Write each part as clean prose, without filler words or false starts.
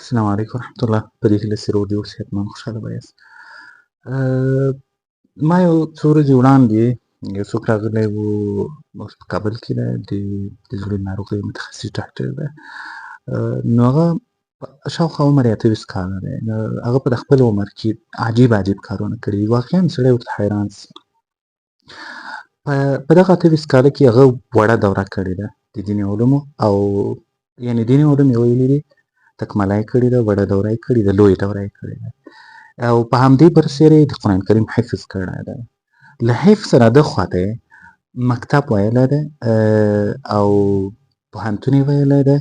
السلام عليكم ورحمة الله. په دې هیله چې روغ دي اوسئ، حتماً خوشحاله به یاست. ما یو څو ورځې وړاندې یو څوک راغلی و، اوس په کابل کې دی، د زړه ناروغیو متخصص ډاکټر دی. نو هغه شاوخوا عمر یې 28 کاله دی. هغه په خپل عمر کې عجیب کارونه کړي دي. واقعاً سړی ورته حیران سي. په دغه 28 کاله کې هغه وړه دوره کړې ده د دیني علومو، او یعنې دیني علوم یې ویلي دي، تکمله یې کړې ده، وړه دوره یې کړې ده، لویه دوره یې کړې ده، او په همدې برسېره یې د قرآن کریم حفظ کړی دی. له حفظ نه دخواته یې مکتب ویلی دی، او پوهنتون یې ویلی دی،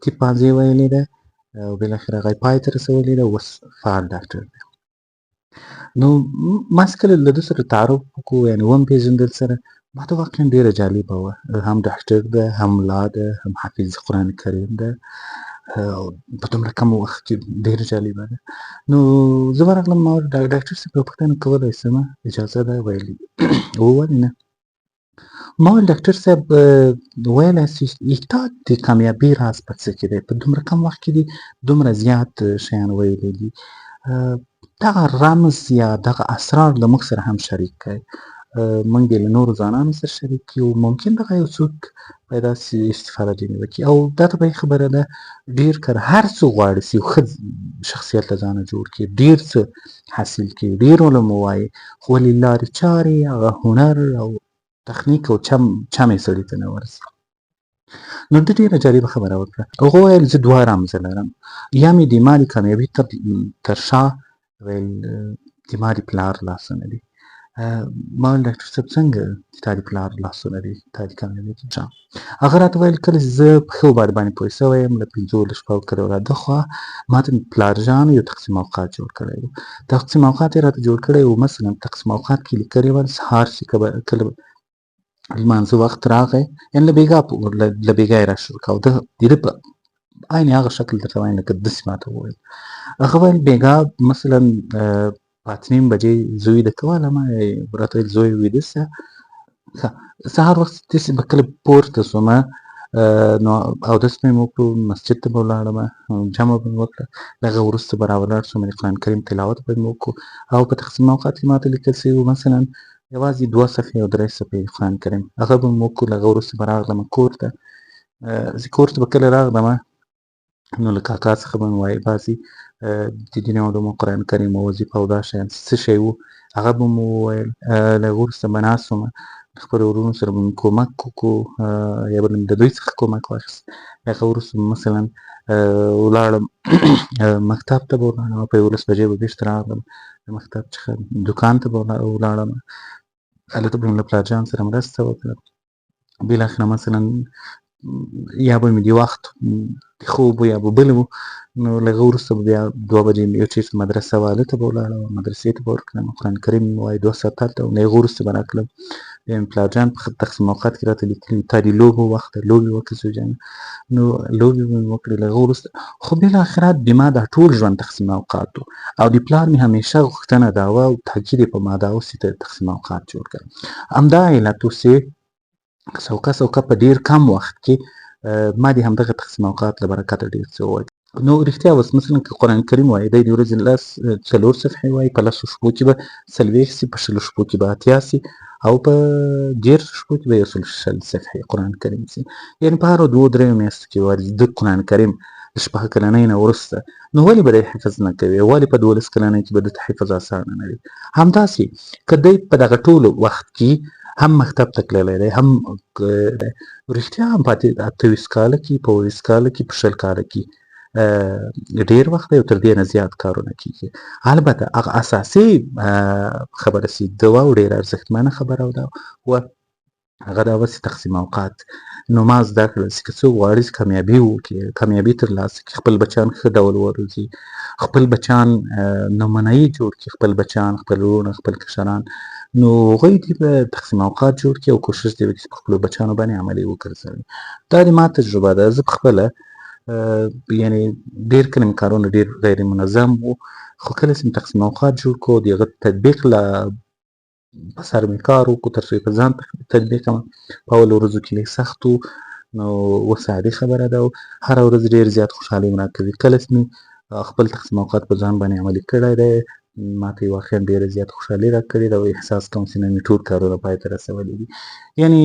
طب پوهنځی یې ویلی دی، او بالاخره هغه یې پای ته رسولی دی، اوس فعال ډاکټر دی. نو ما چې کله له ده سره تعارف وکړو، یعنې وم پېژندل سره، ما ته واقعا ډېره جالبه وه. هم ډاکټر دی، هم ملا دی، هم حافظ قرآن کریم دی، او په دومره کم وخت کې ډېره جالبه ده. نو زه ورغلم، ما وویل ډاکټر صاحب یوه پوښتنه کولی شمه؟ اجازه ده؟ ویلي ولې نه؟ ما وویل ډاکټر صاحب ویلی سي ستا د کامیابۍ راز په څه کې دی؟ په دومره کم وخت کې دې دومره زیات شیان ویلي دي. دغه رمز یا دغه اسرار له موږ سره هم شریک کړئ. موږ یې له نورو ځوانانو سره شریک کړي، او ممکن دغه یو څوک پیدا سي استفاده ځینې وکړي. او دا طبیعي خبره ده، ډېر کار هر څوک غواړي چې یو ښه شخصیت له ځانه جوړ کړي، ډېر څه حاصل کړي، ډېر علوم ووایي، خو ولې لارې چارې، هغه هنر او تخنیک او چم یې سړي ته نه ورسي. نو ده ډېره جالبه خبره وکړه. هغه وویل زه دوه رمزه لرم، یا مې د ما د کامیابۍ تر شا ویل د ما د پلار لاسونه دي. ما ویل ډاکټر صاحب څنګه د تا د پلار لاسونه دي تا د کامیابۍ تر شا؟ هغه راته ویل کله چې زه په ښه وباد باندې پوه سوی یم، له 15 شپږو کلو را دخوا ما ته پلارجانو یو تقسیم اوقات جوړ کړی و. تقسیم اوقات یې راته جوړ کړی و، مثلا تقسیم اوقات کې لیکلي ول سهار چې کله لمانځه وخت راغی، یعنې له بېګا یې را شروع کړه، او د ده په عین هغه شکل درته وایم لکه داسې ما ته وویل. هغه ویل بېګا مثلا په 8:30 بجې زه ویده کولم، راته ویل زویه ویده شه، سهار وخت داسې به کله پورته شومه، نو اودس به مې وکړو، مسجد ته به ولاړم، جمع به مې وکړه، له هغه وروسته به راولاړ شوم، د قرآن کریم تلاوت به مې وکړو، او په تقسیم اوقات کې ما ته لیکل سوي وو مثلا یوازې 2 صفحې او 3 صفحې قرآن کریم، هغه به مې وکړو. له هغه وروسته به راغلم کور ته. زه کور ته به کله راغلم، نو له کاکا څخه به مې وایي بعضې د دیني علومو، قرآن کریم او وظیفه او دا شیان څه شی وو، هغه به مې وویل. له هغه وروسته به ناست وم، خپلو وروڼو سره به مې کومک وکړو، یا به د دوی څخه کومک واخیست. له هغه وروسته مثلا ولاړم مکتب ته به ولاړم، په 11 بجې به بېرته راغلم د مکتب څخه دوکان ته به ولاړم، هلته به مې له پلارجان سره مرسته وکړه. بالاخره مثلا یا به مې د وخت د خوب و یا به بل و، نو له هغه وروسته به بیا 2 بجې یو چېرته مدرسه وه، هلته به ولاړم، مدرسې ته به ورتلم، قرآن کریم مې وایه 2 ساعته هلته، له هغه وروسته به راتلم. بیا مې پلارجان په تقسیم اوقات کې راته لیکلي تا د لوبو وخت دی، لوبې وکړه زویجانه، نو لوبې به مې وکړې. له هغه وروسته خو بالاخره د ما دا ټول ژوند تقسیم اوقات و، او د پلار مې همیشه غوښتنه دا وه او تاکید یې په ما دا و چې ته تقسیم اوقات جوړ کړه. همدا علت و چې سوکه په ډېر کم وخت کې ما د همدغه تقسیم اوقات له برکته ډېر څه وویل. نو رښتیا اوس مثلا که قرآن کریم وایي دی د ورځې 4 صفحې وایي، په 10 شپو کې به 40 سي، په 20 شپو کې به 80 سي، او په 13 شپو کې به 120 صفحې قرآن کریم سي. یعنې په هرو 2-3 میاشتو کې وایي د قرآن کریم د 6 کلنۍ نه وروسته. نو ولې به دی حفظ نه کوي؟ ولې په 12 کلنۍ کې به دته حفظ اسانه نه وي؟ همداسې که دی په دغه ټولو وخت کې هم مکتب ته تللی دی، هم رښتیا هم په 28 کاله کې، په 20 کاله کې، په 20 کاله کې ډېر وخت دی او تر دې نه زیات کارونه کېږي. البته هغه اساسي خبره چې ده وه او ډېره ارزښتمنه خبره وه، هغه دا وه چې تقسیم اوقات. نو ما زده کړل چې که څوک غواړي چې کامیابي وکړي، کامیابي ترلاسه کړي، خپل بچیان ښه ډول وروزي، خپل بچیان نمونهیي جوړ کړي، خپل بچیان، خپل وروڼه، خپل کشران، نو هغوی دې به تقسیم اوقات جوړ کړي او کوښښ دې وکړي چې په خپلو بچیانو باندې عملي وګرځوي. دا د ما تجربه ده. زه پخپله یعنې ډېر کله مې کارونه ډېر غیر منظم وو، خو کله چې مې تقسیم اوقات جوړ کړو، د هغه تطبیق له په سر مې کار وکړو، تر څو یې په ځان تطبیق کړم. په اولو ورځو کې لږ سخت و، نو اوس عادي خبره ده، او هره ورځ ډېر زیات خوشحالي مې راکوي. کله چې مې خپل تقسیم اوقات په ځان باندې عملي کړی دی. ماته یې واقعا ډېره زیاته خوشحالي راکړې ده او احساس کوم چې نن مې ټول کارونه پای ته رسولي دي. یعنې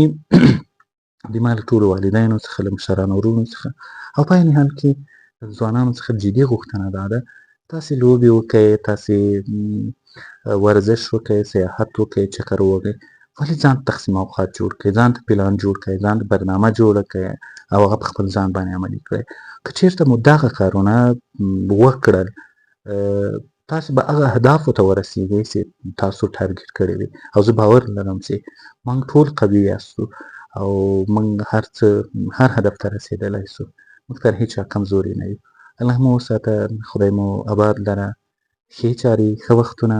د ما له ټولو والدینو څخه، له مشرانو وروڼو څخه او په عین حال کې ځوانانو څخه جدي غوښتنه دا ده تاسې لوبې وکئ، تاسې ورزش وکئ، سیاحت وکئ، چکر ووهئ، ولې ځان ته تقسیم اوقات جوړ کړئ، ځان ته پلان جوړ کړئ، ځان ته برنامه جوړه کړئ او هغه په خپل ځان باندې عملي کړئ. که چېرته مو دغه کارونه وکړل تاسې به هغه اهدافو ته ورسېږئ چې تاسو ټارګېټ کړي دي او زه باور لرم چې موږ ټول قوي یاستو او موږ هر هدف ته رسېدلی سو. موږ تر هېچا کمزوري نه یو. الله مو وساته، خدای مو اباد لره، ښې چارې، ښه وختونه.